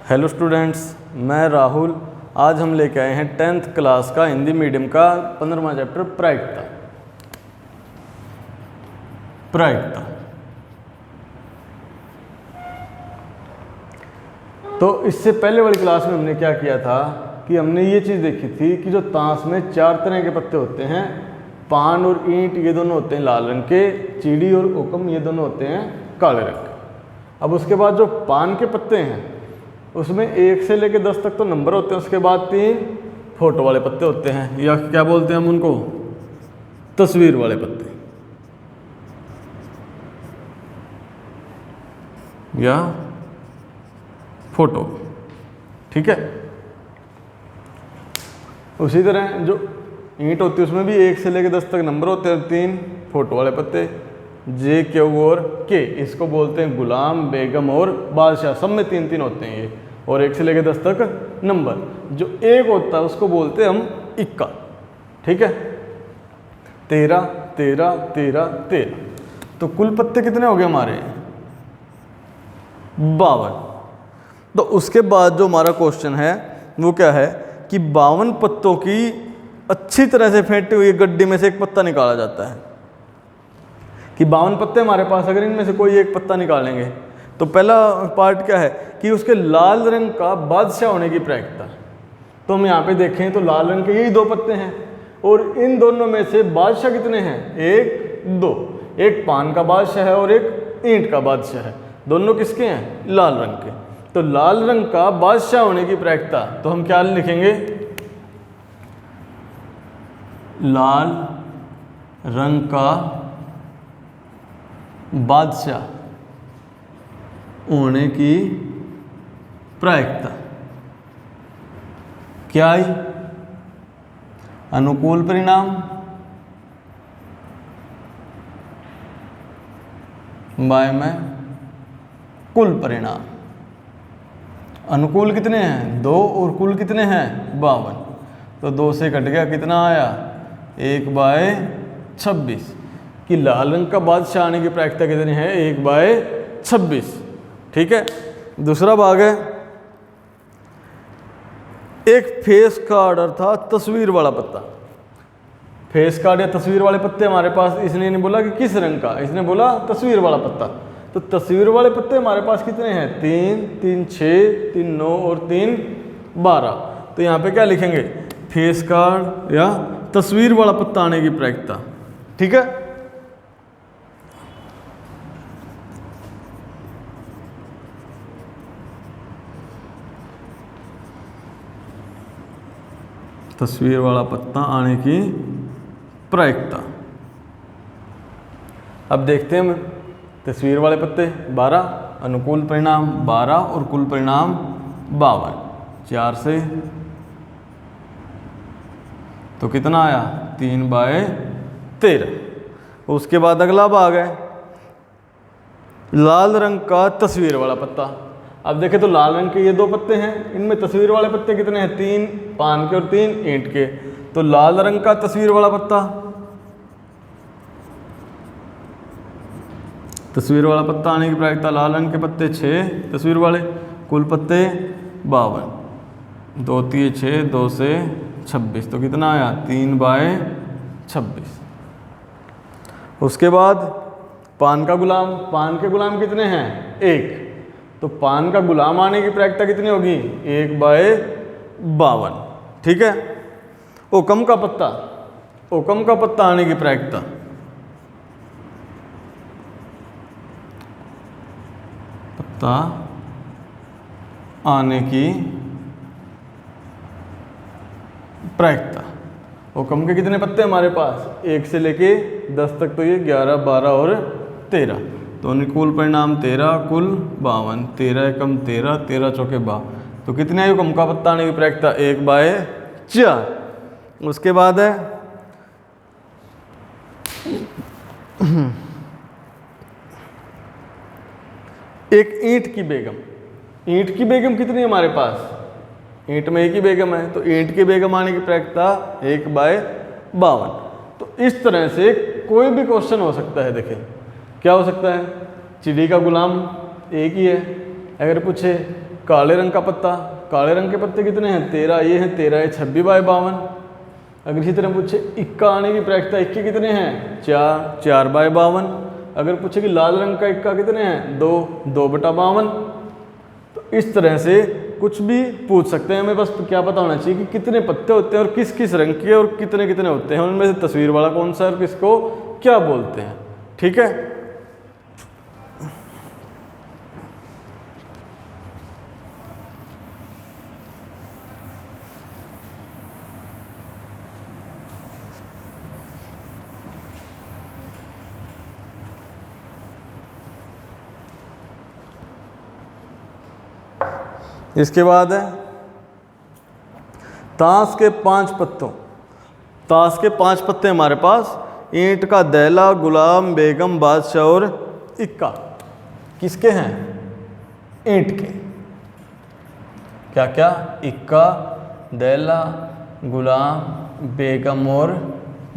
Hello students, मैं राहुल। आज हम लेके आए हैं 10th क्लास का हिंदी मीडियम का 15वां चैप्टर प्रायिकता। तो इससे पहले वाली क्लास में हमने क्या किया था कि हमने ये चीज़ देखी थी कि जो ताश में 4 तरह के पत्ते होते हैं, पान और ईंट ये दोनों होते हैं लाल रंग के, चीड़ी और ओकम ये दोनों होते हैं काले रंग के। अब उसके बाद जो पान के पत्ते हैं उसमें 1 से लेकर 10 तक तो नंबर होते हैं, उसके बाद 3 फोटो वाले पत्ते होते हैं, या क्या बोलते हैं हम उनको, तस्वीर वाले पत्ते या फोटो। ठीक है। उसी तरह जो ईंट होती है उसमें भी 1 से लेकर 10 तक नंबर होते हैं, 3 फोटो वाले पत्ते, जे, क्यू और के। इसको बोलते हैं गुलाम, बेगम और बादशाह, सब में 3-3 होते हैं ये, और 1 से लेकर 10 तक नंबर। जो 1 होता है उसको बोलते हैं हम इक्का। ठीक है। 13 13 13 13। तो कुल पत्ते कितने हो गए हमारे? 52। तो उसके बाद जो हमारा क्वेश्चन है वो क्या है कि 52 पत्तों की अच्छी तरह से फेंटी हुई गड्डी में से एक पत्ता निकाला जाता है। कि 52 पत्ते हमारे पास, अगर इनमें से कोई एक पत्ता निकालेंगे तो पहला पार्ट क्या है कि उसके लाल रंग का बादशाह होने की प्रायिकता। तो हम यहाँ पे देखें तो लाल रंग के यही 2 पत्ते हैं, और इन दोनों में से बादशाह कितने हैं? 1 2। एक पान का बादशाह है और एक ईंट का बादशाह है। दोनों किसके हैं? लाल रंग के। तो लाल रंग का बादशाह होने की प्रायिकता, तो हम क्या लिखेंगे? लाल रंग का बादशाह होने की प्रायिकता क्या आई? अनुकूल परिणाम बाय में कुल परिणाम। अनुकूल कितने हैं? 2, और कुल कितने हैं? 52। तो 2 से कट गया, कितना आया? 1/26। कि लाल रंग का बादशाह आने की प्रायिकता कितनी है? 1/26। ठीक है। दूसरा भाग है, एक फेस कार्ड अर्थात तस्वीर वाला पत्ता। फेस कार्ड या तस्वीर वाले पत्ते हमारे पास, इसने नहीं बोला कि किस रंग का, इसने बोला तस्वीर वाला पत्ता। तो तस्वीर वाले पत्ते हमारे पास कितने हैं? 3 3 6 3 9 और 3 12। तो यहाँ पे क्या लिखेंगे? फेस कार्ड या तस्वीर वाला पत्ता आने की प्रायिकता। ठीक है। तस्वीर वाला पत्ता आने की प्रायिकता। अब देखते हैं हम तस्वीर वाले पत्ते 12, अनुकूल परिणाम 12 और कुल परिणाम 52। 4 से तो कितना आया? 3/13। उसके बाद अगला भाग है लाल रंग का तस्वीर वाला पत्ता। अब देखें तो लाल रंग के ये 2 पत्ते हैं, इनमें तस्वीर वाले पत्ते कितने हैं? 3 पान के और 3 ईंट के। तो लाल रंग का तस्वीर वाला पत्ता, तस्वीर वाला पत्ता आने की प्रायिकता, लाल रंग के पत्ते 6 तस्वीर वाले, कुल पत्ते 52। 2 3 6, 2 से 26। तो कितना आया? 3/26। उसके बाद पान का गुलाम। पान के गुलाम कितने हैं? 1। तो पान का गुलाम आने की प्रायिकता कितनी होगी? 1/52। ठीक है। ओकम का पत्ता, ओकम का पत्ता आने की प्रायिकता, पत्ता आने की प्रायिकता। ओकम के कितने पत्ते हमारे पास? 1 से लेके 10 तक, तो ये 11 12 और 13। तो अनुकूल परिणाम 13, कुल 52। 13 एकम 13, 13 चौके 52। तो कितने आई ओकम का पत्ता आने की प्रायिकता? 1/4। उसके बाद है एक ईंट की बेगम। ईंट की बेगम कितनी है हमारे पास? ईंट में एक ही बेगम है, तो ईंट की बेगम आने की प्रायिकता 1/52। तो इस तरह से कोई भी क्वेश्चन हो सकता है। देखें क्या हो सकता है? चिड़ी का गुलाम एक ही है, अगर पूछे काले रंग का पत्ता, काले रंग के पत्ते कितने हैं 13, ये हैं 13, ये 26/52। अगर इसी तरह पूछे इक्का आने की प्रायिकता, इक्के कितने हैं 4, 4/52। अगर पूछे कि लाल रंग का इक्का कितने हैं 2, 2/52। तो इस तरह से कुछ भी पूछ सकते हैं, हमें बस क्या पता होना चाहिए कि कितने पत्ते होते हैं और किस किस रंग के और कितने कितने होते हैं, उनमें से तस्वीर वाला कौन सा है और किसको क्या बोलते हैं। ठीक है। इसके बाद है ताश के 5 पत्तों। ताश के 5 पत्ते हमारे पास, ईंट का दैला, गुलाम, बेगम, बादशाह और इक्का। किसके हैं? ईंट के। क्या क्या? इक्का, दैला, गुलाम, बेगम और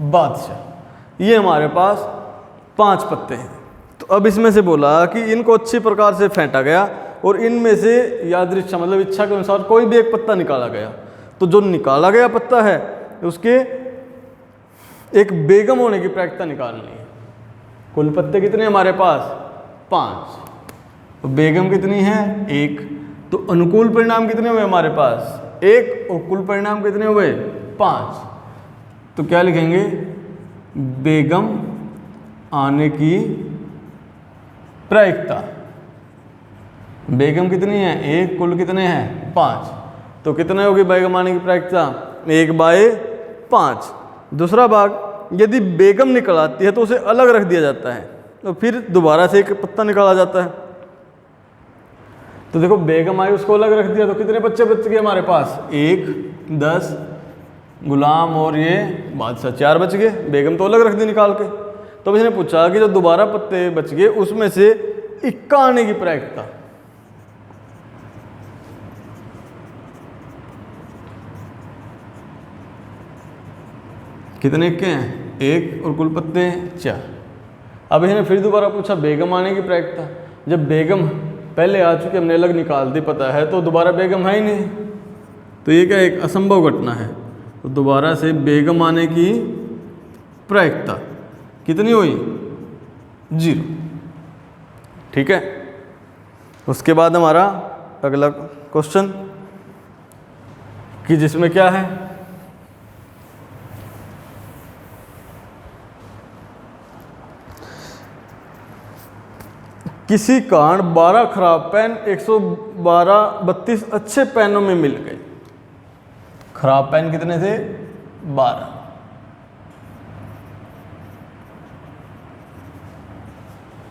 बादशाह। ये हमारे पास 5 पत्ते हैं। तो अब इसमें से बोला कि इनको अच्छी प्रकार से फेंटा गया और इनमें से यादृच्छा मतलब इच्छा के अनुसार कोई भी एक पत्ता निकाला गया। तो जो निकाला गया पत्ता है उसके एक बेगम होने की प्रायिकता निकालनी है। कुल पत्ते कितने हमारे पास? 5। तो बेगम कितनी है? 1। तो अनुकूल परिणाम कितने हुए हमारे पास? 1। और कुल परिणाम कितने हुए? 5। तो क्या लिखेंगे? बेगम आने की प्रायिकता। बेगम कितनी है? 1। कुल कितने हैं? 5। तो कितने होगी बेगम आने की प्रायिकता? 1/5। दूसरा भाग, यदि बेगम निकल आती है तो उसे अलग रख दिया जाता है, तो फिर दोबारा से एक पत्ता निकाला जाता है। तो देखो बेगम आई, उसको अलग रख दिया तो कितने बच्चे बच गए हमारे पास? 1, 10, गुलाम और ये बादशाह, 4 बच गए। बेगम तो अलग रख दी निकाल के। तो इसने पूछा कि जो दोबारा पत्ते बच गए उसमें से इक्का आने की प्रायिकता। कितने इक्के हैं? 1 और कुल पत्ते 4। अब इसने फिर दोबारा पूछा बेगम आने की प्रायिकता। जब बेगम पहले आ चुकी, हमने अलग निकाल दी पता है, तो दोबारा बेगम है ही नहीं, तो ये क्या एक असंभव घटना है। तो दोबारा से बेगम आने की प्रायिकता कितनी हुई? 0। ठीक है। उसके बाद हमारा अगला क्वेश्चन कि जिसमें क्या है, किसी कारण 12 खराब पेन 132 अच्छे पेनों में मिल गए। खराब पेन कितने थे? 12।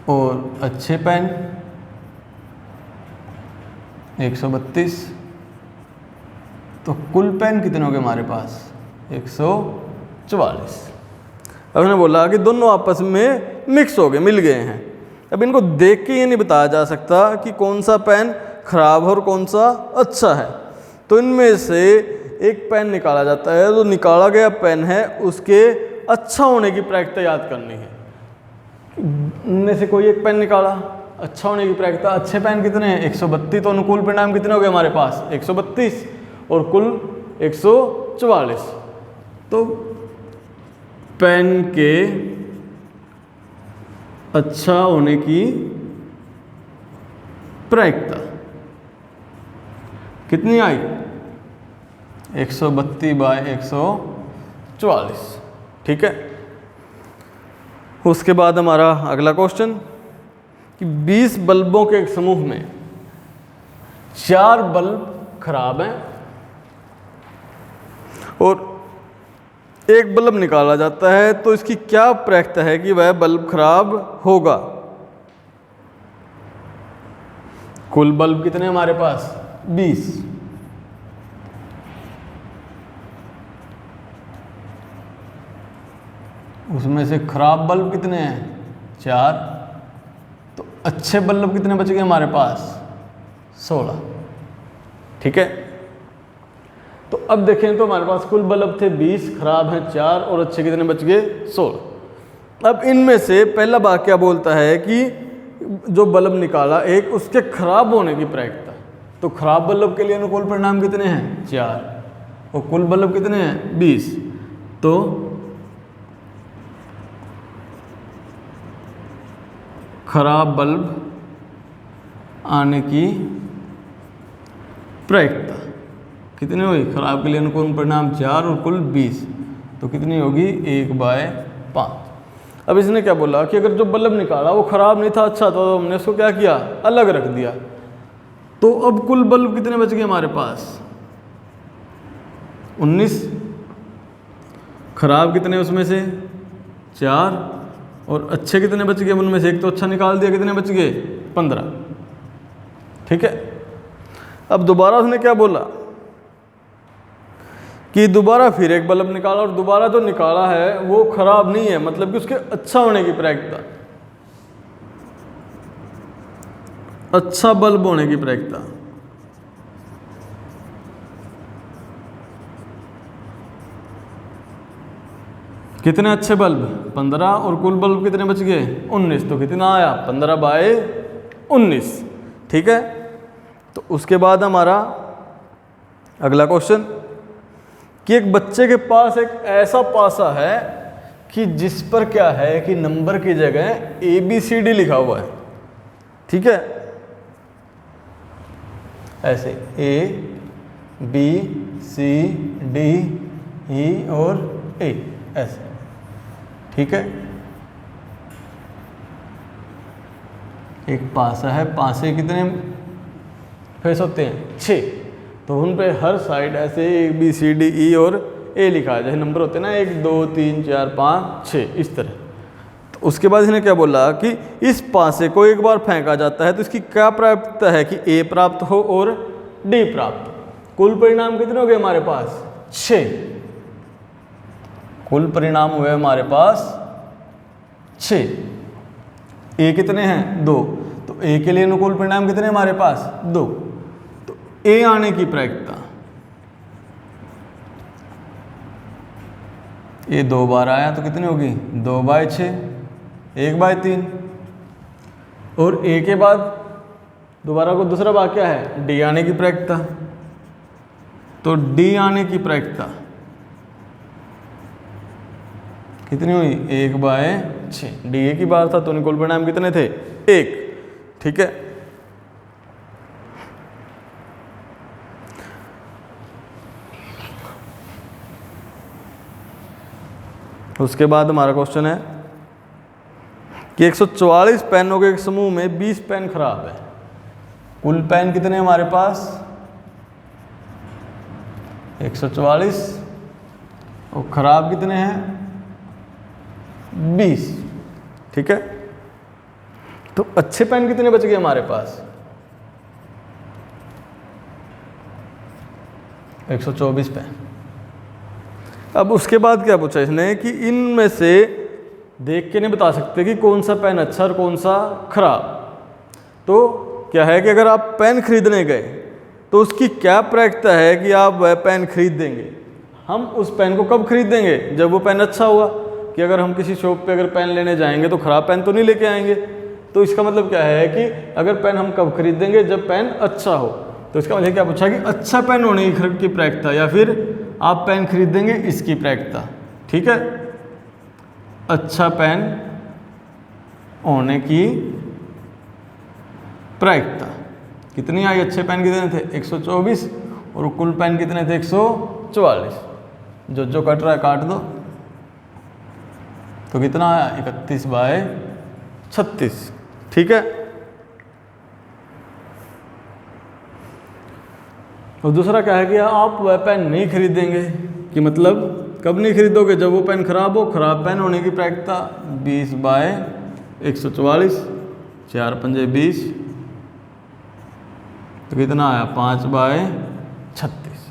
और अच्छे पेन 132। तो कुल पेन कितने हो गए हमारे पास? 144। अब उन्होंने बोला कि दोनों आपस में मिक्स हो गए, मिल गए हैं। अब इनको देख के ये नहीं बताया जा सकता कि कौन सा पेन खराब है और कौन सा अच्छा है। तो इनमें से एक पेन निकाला जाता है, जो निकाला गया पेन है उसके अच्छा होने की प्रायिकता याद करनी है। इनमें से कोई एक पेन निकाला, अच्छा होने की प्रायिकता। अच्छे पेन कितने हैं? 132। तो अनुकूल परिणाम कितने हो गए हमारे पास? 132 और कुल 144। तो पेन के अच्छा होने की प्रायिकता कितनी आई? 132/144। ठीक है। उसके बाद हमारा अगला क्वेश्चन कि 20 बल्बों के एक समूह में 4 बल्ब खराब हैं और एक बल्ब निकाला जाता है, तो इसकी क्या प्रायिकता है कि वह बल्ब खराब होगा? कुल बल्ब कितने हमारे पास? 20। उसमें से खराब बल्ब कितने हैं? 4। तो अच्छे बल्ब कितने बच गए हमारे पास? 16। ठीक है। तो अब देखें तो हमारे पास कुल बल्ब थे 20, खराब हैं 4 और अच्छे कितने बच गए? 16। अब इनमें से पहला भाग क्या बोलता है कि जो बल्ब निकाला एक, उसके खराब होने की प्रायिकता। तो खराब बल्ब के लिए अनुकूल परिणाम कितने हैं? 4, और कुल बल्ब कितने हैं? 20। तो खराब बल्ब आने की प्रायिकता कितनी होगी? खराब के लिए अनुकूल परिणाम 4 और कुल 20, तो कितनी होगी? 1/5। अब इसने क्या बोला कि अगर जो बल्ब निकाला वो खराब नहीं था, अच्छा था, तो हमने उसको क्या किया? अलग रख दिया। तो अब कुल बल्ब कितने बच गए हमारे पास? 19। खराब कितने उसमें से? 4, और अच्छे कितने बच गए उनमें से? एक तो अच्छा निकाल दिया, कितने बच गए? 15। ठीक है। अब दोबारा उसने क्या बोला कि दोबारा फिर एक बल्ब निकाला, और दोबारा जो निकाला है वो खराब नहीं है, मतलब कि उसके अच्छा होने की प्रायिकता, अच्छा बल्ब होने की प्रायिकता। कितने अच्छे बल्ब? 15, और कुल बल्ब कितने बच गए? 19। तो कितना आया? 15/19। ठीक है। तो उसके बाद हमारा अगला क्वेश्चन कि एक बच्चे के पास एक ऐसा पासा है कि जिस पर क्या है कि नंबर की जगह ABCD लिखा हुआ है। ठीक है, ऐसे ABCDE और A ऐसे। ठीक है, एक पासा है, पासे कितने फेस होते हैं? 6। तो उन पे हर साइड ऐसे ABCDE और A लिखा है, जैसे नंबर होते हैं ना 1 2 3 4 5 6 इस तरह। तो उसके बाद इसने क्या बोला कि इस पासे को एक बार फेंका जाता है तो इसकी क्या प्राप्तता है कि A प्राप्त हो और D प्राप्त। कुल परिणाम कितने हो गए हमारे पास? 6। कुल परिणाम हुए हमारे पास 6। A कितने हैं? 2। तो A के लिए अनुकूल परिणाम कितने हमारे पास? 2। तो A आने की प्रायिकता, A 2 बार आया तो कितनी होगी? 2/6, 1/3। और A के बाद दोबारा को दूसरा भाग क्या है? D आने की प्रायिकता। तो D आने की प्रायिकता कितनी हुई? 1/6। D A की बार था तो अनुकूल परिणाम कितने थे? 1। ठीक है, उसके बाद हमारा क्वेश्चन है कि 144 पेनों के एक समूह में 20 पेन खराब है। कुल पेन कितने हमारे पास? 144, और खराब कितने हैं? 20। ठीक है, तो अच्छे पेन कितने बच गए हमारे पास? 124 पेन। अब उसके बाद क्या पूछा इसने कि इनमें से देख के नहीं बता सकते कि कौन सा पेन अच्छा और कौन सा खराब। तो क्या है कि अगर आप पेन खरीदने गए तो उसकी क्या प्रायिकता है कि आप वह पेन खरीद देंगे। हम उस पेन को कब खरीदेंगे? जब वो पेन अच्छा हुआ। कि अगर हम किसी शॉप पे अगर पेन लेने जाएंगे तो ख़राब पेन तो नहीं लेके आएंगे। तो इसका मतलब क्या है कि अगर पेन हम कब खरीदेंगे? जब पेन अच्छा हो। तो इसका मतलब क्या पूछा कि अच्छा पेन होने की प्रायिकता, या फिर आप पेन खरीदेंगे इसकी प्रायिकता। ठीक है, अच्छा पेन होने की प्रायिकता कितनी आई? अच्छे पेन कितने थे? 124, और कुल पेन कितने थे? 144। जो कट रहा है काट दो। तो कितना आया? 31/36। ठीक है, और दूसरा क्या है कि आप वह पेन नहीं खरीदेंगे। कि मतलब कब नहीं खरीदोगे? जब वो पेन खराब हो। खराब पेन होने की प्रायिकता 20/144, 4 पंजे 20, तो कितना आया? 5/36।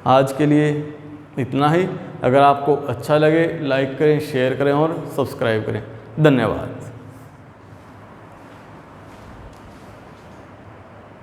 आज के लिए इतना ही। अगर आपको अच्छा लगे लाइक करें, शेयर करें और सब्सक्राइब करें। धन्यवाद।